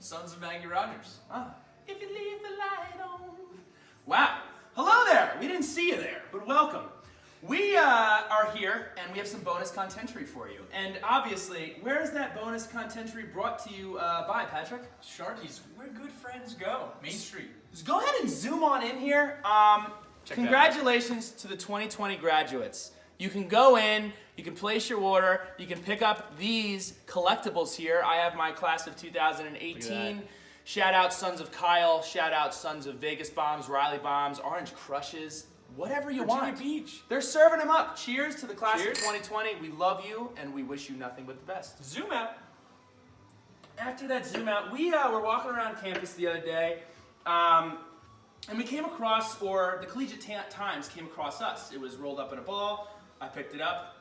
Sons of Maggie Rogers. If you leave the light on. Wow. Hello there. We didn't see you there, but welcome. We are here, and we have some bonus contentery for you. And obviously, where is that bonus contentery brought to you by, Patrick? Sharkies, where good friends go. Main Street. Just go ahead and zoom on in here. Congratulations to the 2020 graduates. You can go in, you can place your order, you can pick up these collectibles here. I have my class of 2018. Shout out Sons of Kyle, shout out Sons of Vegas Bombs, Riley Bombs, Orange Crushes, whatever you want. Beach. They're serving them up. Cheers to the class of 2020. We love you, and we wish you nothing but the best. Zoom out. After that zoom out, we were walking around campus the other day, and we came across, or the Collegiate Times came across us. It was rolled up in a ball. I picked it up,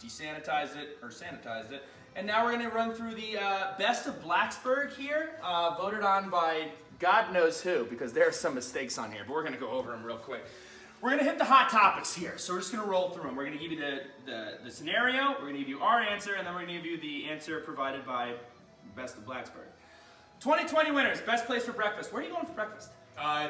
sanitized it, and now we're going to run through the best of Blacksburg here, voted on by God knows who, because there are some mistakes on here, but we're going to go over them real quick. We're going to hit the hot topics here, so we're just going to roll through them. We're going to give you the scenario, we're going to give you our answer, and then we're going to give you the answer provided by Best of Blacksburg. 2020 winners, best place for breakfast. Where are you going for breakfast?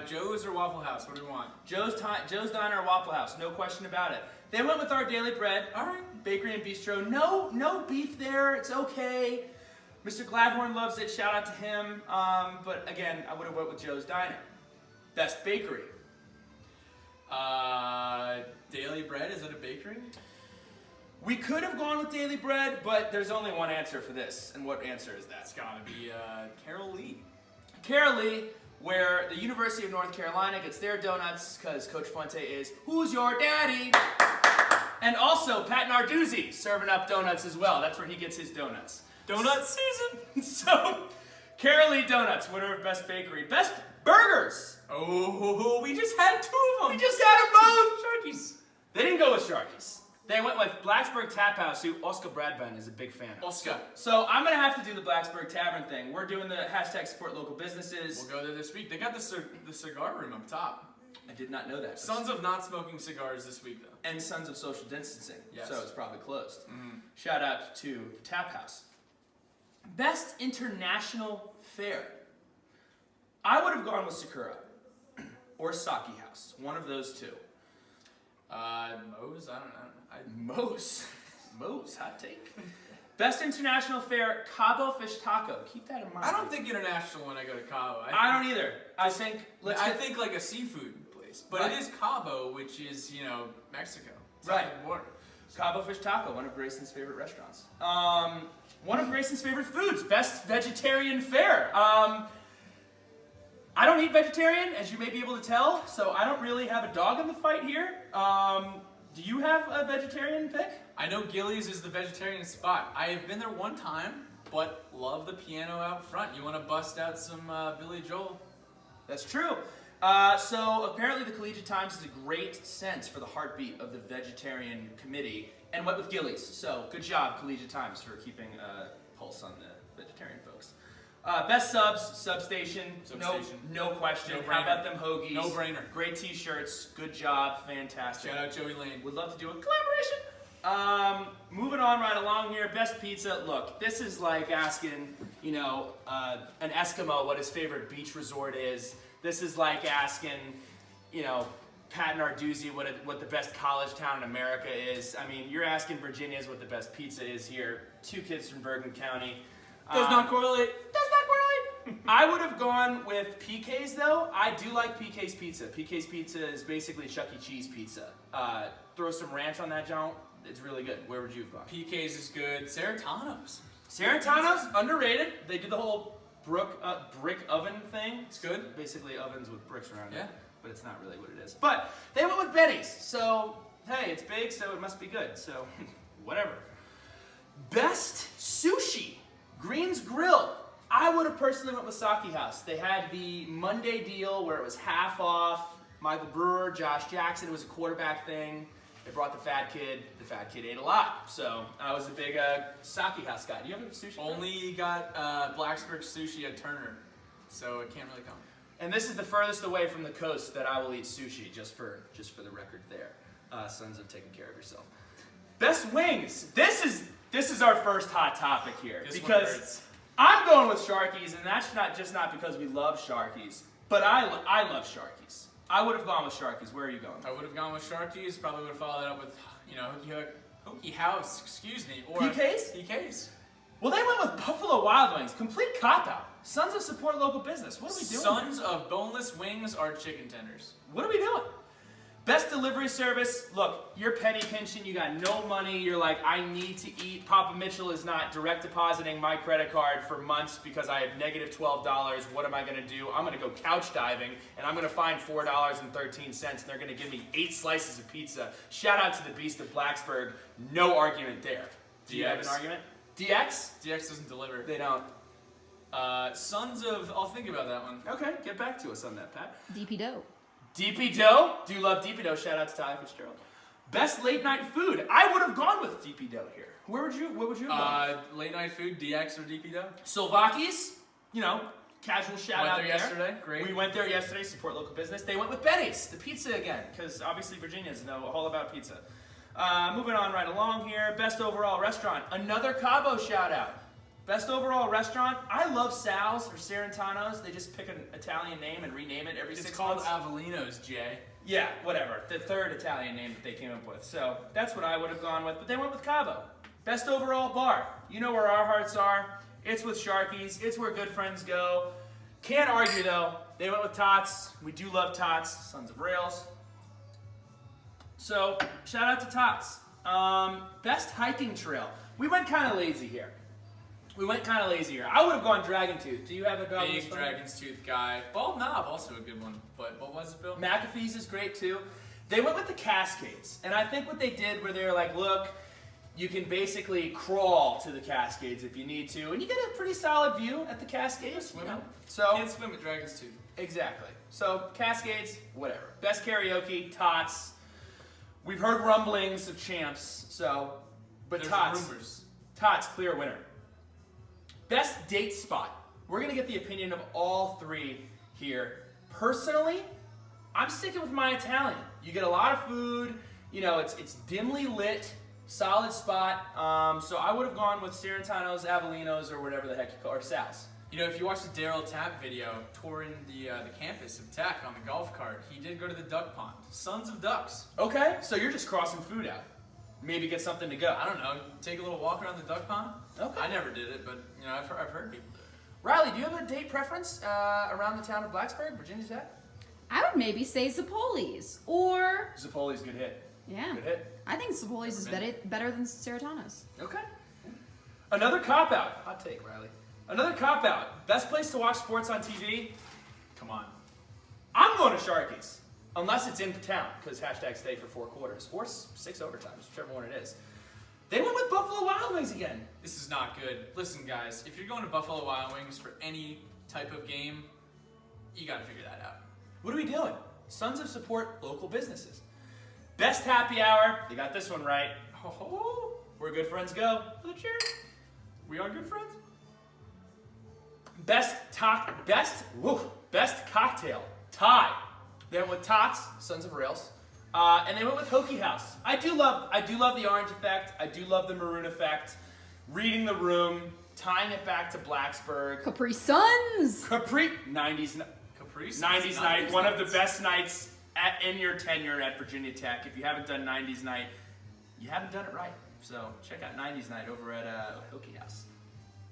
Joe's or Waffle House, what do we want? Joe's Diner or Waffle House, no question about it. They went with our daily bread. All right. Bakery and Bistro. No beef there. It's okay. Mr. Gladhorn loves it. Shout out to him. But again, I would have went with Joe's Diner. Best bakery. Daily Bread, is it a bakery? We could have gone with Daily Bread, but there's only one answer for this. And what answer is that? It's gotta be Carol Lee. Carol Lee, where the University of North Carolina gets their donuts, because Coach Fuente is, who's your daddy? And also, Pat Narduzzi serving up donuts as well. That's where he gets his donuts. Donut season! So, Carol Lee Donuts, winner of Best Bakery. Best Burgers! Oh, we just had two of them! We just had them both! Sharkies! They didn't go with Sharkies. They went with Blacksburg Tap House, who Oscar Bradben is a big fan of. Oscar. So I'm going to have to do the Blacksburg Tavern thing. We're doing the hashtag support local businesses. We'll go there this week. They got the cigar room up top. I did not know that. Sons of not smoking cigars this week, though. And Sons of Social Distancing. Yes. So it's probably closed. Shout out to Tap House. Best International Fair. I would have gone with Sakura or Saki House. One of those two. Moe's? I don't know. Moe's, hot take. Best International Fair, Cabo Fish Taco. Keep that in mind. I don't think international when I go to Cabo. I don't either. I think like a seafood place. But Right. it is Cabo, which is, Mexico. It's Right. on the border. Cabo Fish Taco, one of Grayson's favorite restaurants. One of Grayson's favorite foods, best vegetarian fare. I don't eat vegetarian, as you may be able to tell, so I don't really have a dog in the fight here. Do you have a vegetarian pick? I know Gillies is the vegetarian spot. I have been there one time, but love the piano out front. You want to bust out some Billy Joel? That's true. So apparently the Collegiate Times has a great sense for the heartbeat of the vegetarian committee and went with Gillies. So good job, Collegiate Times, for keeping a pulse on the vegetarian folks. Best subs, Substation. No question. No-brainer. How about them hoagies? No brainer. Great t-shirts. Good job. Fantastic. Shout out Joey Lane. Would love to do a collaboration. Moving on right along here. Best pizza. Look, this is like asking, an Eskimo what his favorite beach resort is. This is like asking, Pat Narduzzi what the best college town in America is. I mean, you're asking Virginia's what the best pizza is here. Two kids from Bergen County. Does not correlate. I would have gone with PK's though. I do like PK's Pizza. PK's Pizza is basically Chuck E. Cheese pizza. Throw some ranch on that joint. It's really good. Where would you have gone? PK's is good. Saratonos. Saratonos, underrated. They do the whole brick oven thing. It's good. Basically ovens with bricks around Yeah. it. But it's not really what it is. But they went with Betty's. So, hey, it's big, so it must be good. So, whatever. Best sushi. Green's Grill. I would have personally went with Saki House. They had the Monday deal where it was half off. Michael Brewer, Josh Jackson, it was a quarterback thing. They brought the fat kid. The fat kid ate a lot. So I was a big Saki House guy. Do you have a sushi? Only got Blacksburg sushi at Turner, so it can't really come. And this is the furthest away from the coast that I will eat sushi, just for the record there. Sons of taking care of yourself. Best wings. This is our first hot topic here. This one because hurts. I'm going with Sharky's, and that's not because we love Sharky's, but I love Sharky's. I would have gone with Sharky's. Where are you going? I would have gone with Sharky's. Probably would have followed that up with, Hokey House, or PK's? PK's. Well, they went with Buffalo Wild Wings. Complete cop-out. Sons of support local business. What are we doing? Sons of boneless wings are chicken tenders. What are we doing? Best delivery service. Look, you're penny pinching. You got no money. You're like, I need to eat. Papa Mitchell is not direct depositing my credit card for months because I have negative $12. What am I going to do? I'm going to go couch diving, and I'm going to find $4.13, and they're going to give me 8 slices of pizza. Shout out to the Beast of Blacksburg. No argument there. Do you have an argument? DX? DX doesn't deliver. They don't. Sons of, I'll think about that one. Okay, get back to us on that, Pat. DP Dough. DP Dough. Do you love DP Dough? Shout out to Tyler Fitzgerald. Best late night food. I would have gone with DP Dough here. What would you have gone with? Late night food, DX or DP Dough? Silvaki's, casual shout Went out there yesterday. Great. We went there yesterday, support local business. They went with Benny's, the pizza again, because obviously Virginians know all about pizza. Moving on right along here. Best overall restaurant. Another Cabo shout out. Best overall restaurant. I love Sal's or Sarantano's. They just pick an Italian name and rename it every 6 It's called months. Avellino's, Jay. Yeah, whatever. The third Italian name that they came up with. So that's what I would have gone with. But they went with Cabo. Best overall bar. You know where our hearts are. It's with Sharky's. It's where good friends go. Can't argue though. They went with Tots. We do love Tots. Sons of Rails. So shout out to Tots. Best hiking trail. We went kind of lazy here. I would have gone Dragon Tooth. Do you have a dog? Big Dragon's Tooth guy. Bald Knob, also a good one. But what was it, Bill? McAfee's is great too. They went with the Cascades. And I think what they did where they were like, look, you can basically crawl to the Cascades if you need to. And you get a pretty solid view at the Cascades. So Can't swim at Dragon's Tooth. exactly. So Cascades, whatever. Best karaoke, Tots. We've heard rumblings of champs, but There's Tots. rumors. Tots, clear winner. Best date spot. We're going to get the opinion of all 3 here. Personally, I'm sticking with my Italian. You get a lot of food. It's dimly lit, solid spot. So I would have gone with Sarantano's, Avellino's, or whatever the heck you call it, or Sal's. If you watch the Daryl Tapp video touring the campus of Tech on the golf cart, he did go to the duck pond. Sons of Ducks. Okay, so you're just crossing food out. Maybe get something to go. I don't know. Take a little walk around the duck pond. Okay. I never did it, but I've heard people do it. Riley, do you have a date preference around the town of Blacksburg, Virginia Tech? I would maybe say Zapoli's or Zapoli's good hit. yeah. Good hit. I think Zapoli's is better than Saratona's. Okay. Another cop-out. Hot take, Riley. Another cop-out. Best place to watch sports on TV? Come on. I'm going to Sharky's. Unless it's in town, because #stay for 4 quarters. Or 6 overtimes, whichever one it is. They went with Buffalo Wild Wings again. This is not good. Listen, guys, if you're going to Buffalo Wild Wings for any type of game, you got to figure that out. What are we doing? Sons of support local businesses. Best happy hour. You got this one right. Oh, Where good friends go. With a cheer. we are good friends. Best cocktail. Tie. They went with Tots, Sons of Rails, and they went with Hokey House. I do love the orange effect. I do love the maroon effect. Reading the room, tying it back to Blacksburg. Capri Suns. 90s Caprice. 90s night, one of the best nights in your tenure at Virginia Tech. If you haven't done 90s night, you haven't done it right. So check out 90s night over at Hokey House.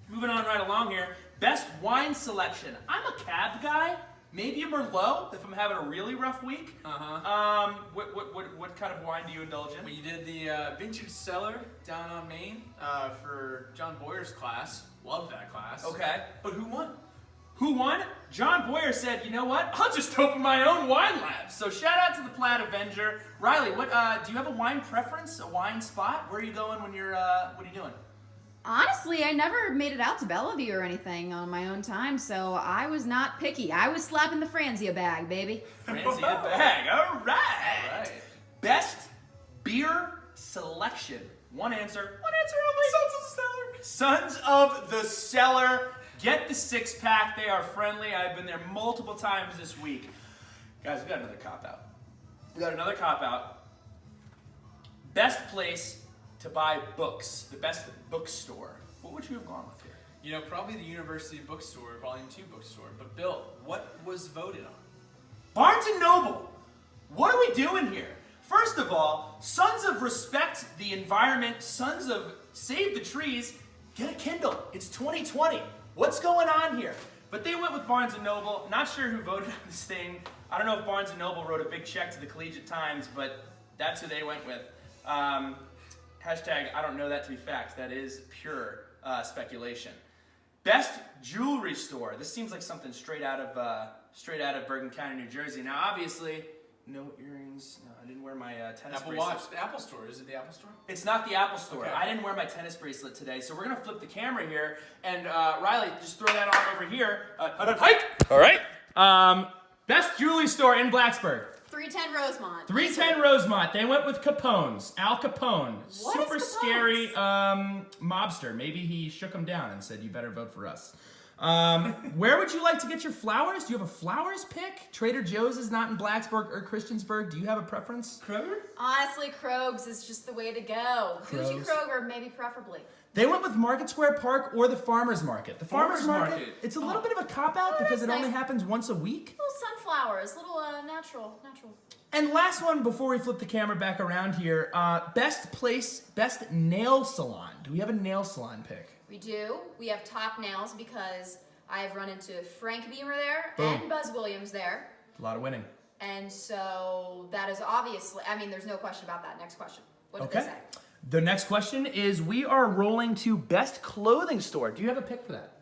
Moving on right along here. Best wine selection. I'm a cab guy. Maybe a Merlot if I'm having a really rough week. What kind of wine do you indulge in? We did the vintage cellar down on Main for John Boyer's class. Loved that class. Okay. But who won? Who won? John Boyer said, you know what? I'll just open my own wine lab. So shout out to the Plaid Avenger. Riley, what do you have a wine preference, a wine spot? Where are you going when you're, what are you doing? Honestly, I never made it out to Bellevue or anything on my own time, so I was not picky. I was slapping the Franzia bag, baby. Franzia bag, all right. All right. Best beer selection. One answer only. Sons of the Cellar. Get the 6-pack. They are friendly. I've been there multiple times this week. Guys, we got another cop-out. Best place to buy books. The best bookstore. What would you have gone with here? You know, probably the University Bookstore, Volume 2 bookstore. But Bill, what was voted on? Barnes & Noble. What are we doing here? First of all, sons of respect the environment, sons of save the trees, get a Kindle. It's 2020. What's going on here? But they went with Barnes & Noble. Not sure who voted on this thing. I don't know if Barnes & Noble wrote a big check to the Collegiate Times, but that's who they went with. Hashtag, I don't know that to be fact. That is pure speculation. Best jewelry store. This seems like something straight out of Bergen County, New Jersey. Now, obviously, no earrings. No, I didn't wear my tennis Apple bracelet. Watch, the Apple Store. Is it the Apple Store? It's not the Apple Store. Okay. I didn't wear my tennis bracelet today, so we're gonna flip the camera here. And Riley, just throw that on over here. Hike. All right. Best jewelry store in Blacksburg. 310 Rosemont. 310 Rosemont. They went with Capone's. Al Capone. What Super is Capone's? scary mobster. Maybe he shook him down and said, "You better vote for us." Where would you like to get your flowers? Do you have a flowers pick? Trader Joe's is not in Blacksburg or Christiansburg. Do you have a preference? Kroger? Honestly, Krogs is just the way to go. Bougie Krogs. Kroger, maybe preferably. They went with Market Square Park or the Farmers Market. The Farmers Farmers Market, Market. it's a little bit of a cop-out because it that's only nice. happens once a week. Little sunflowers, little natural. And last one before we flip the camera back around here, best nail salon. Do we have a nail salon pick? We do. We have Top Nails because I've run into Frank Beamer there Boom. and Buzz Williams there. A lot of winning. And so that is obviously, I mean, there's no question about that. Next question. What did Okay. they say? The next question is we are rolling to best clothing store. Do you have a pick for that?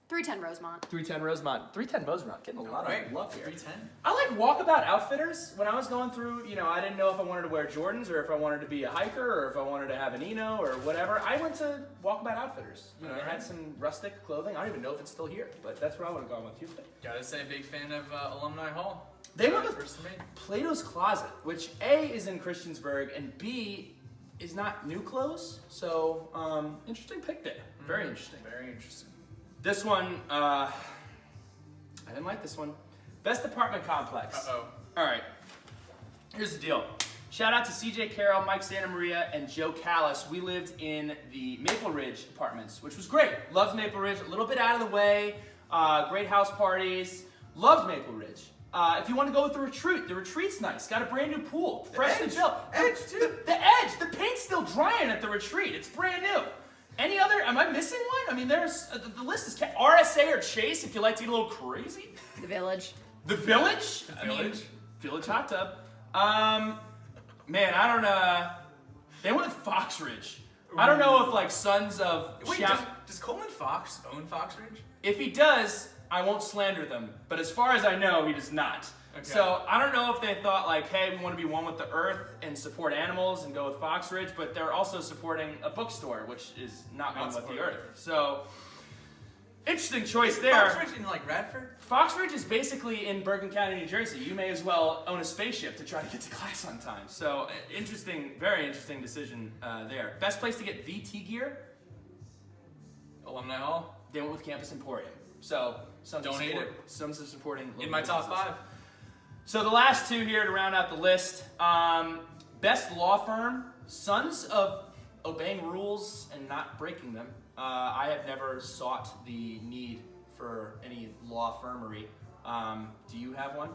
310 Rosemont. 310 Rosemont. 310 Rosemont. Getting a lot of love here. 310. I like walkabout outfitters. When I was going through, I didn't know if I wanted to wear Jordans or if I wanted to be a hiker or if I wanted to have an Eno or whatever. I went to walkabout outfitters. They had some rustic clothing. I don't even know if it's still here, but that's where I would have gone with you. Gotta say, big fan of Alumni Hall. They went with First to me. Plato's Closet, which A is in Christiansburg and B is not new clothes. So, interesting pick there. Very interesting. Very interesting. This one, I didn't like this one. Best apartment complex. Uh-oh. All right, here's the deal. Shout out to CJ Carroll, Mike Santa Maria, and Joe Callis. We lived in the Maple Ridge apartments, which was great. Loved Maple Ridge, a little bit out of the way, great house parties. Loved Maple Ridge. If you want to go with the retreat's nice. Got a brand new pool, freshly built. Edge, too. The edge, the paint's still drying at the retreat. It's brand new. Any other? Am I missing one? I mean, there's the list is RSA or Chase if you like to get a little crazy. The Village. The Village. The Village. Village hot tub. Man, I don't. They went with Fox Ridge. I don't know if sons of. Wait, does Coleman Fox own Fox Ridge? If he does, I won't slander them. But as far as I know, he does not. Okay. So I don't know if they thought hey, we want to be one with the earth and support animals and go with Fox Ridge, but they're also supporting a bookstore, which is not one with the supporting earth. Earth. So interesting choice there. Fox Ridge in Radford? Fox Ridge is basically in Bergen County, New Jersey. You may as well own a spaceship to try to get to class on time. So interesting, very interesting decision there. Best place to get VT gear? Alumni Hall. They went with Campus Emporium. So some Don't hate it. Some supporting In my top businesses. 5. So the last two here to round out the list. Best law firm, sons of obeying rules and not breaking them. I have never sought the need for any law firmery. Do you have one?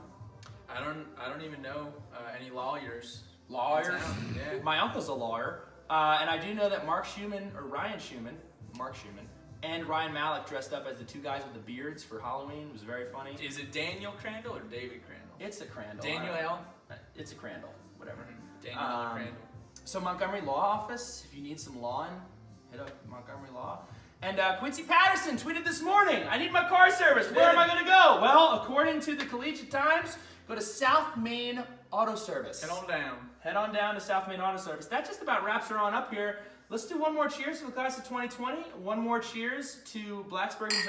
I don't even know any lawyers. Lawyers? in town. Yeah. My uncle's a lawyer. And I do know that Mark Schumann, and Ryan Malik dressed up as the two guys with the beards for Halloween. It was very funny. Is it Daniel Crandall or David Crandall? It's a Crandall. Daniel L. It's a Crandall, whatever. Daniel L. Crandall. So Montgomery Law Office, if you need some lawn, hit up Montgomery Law. And Quincy Patterson tweeted this morning, I need my car serviced. Where am I going to go? Well, according to the Collegiate Times, go to South Main Auto Service. Head on down. Head on down to South Main Auto Service. That just about wraps her on up here. Let's do one more cheers to the class of 2020. One more cheers to Blacksburg and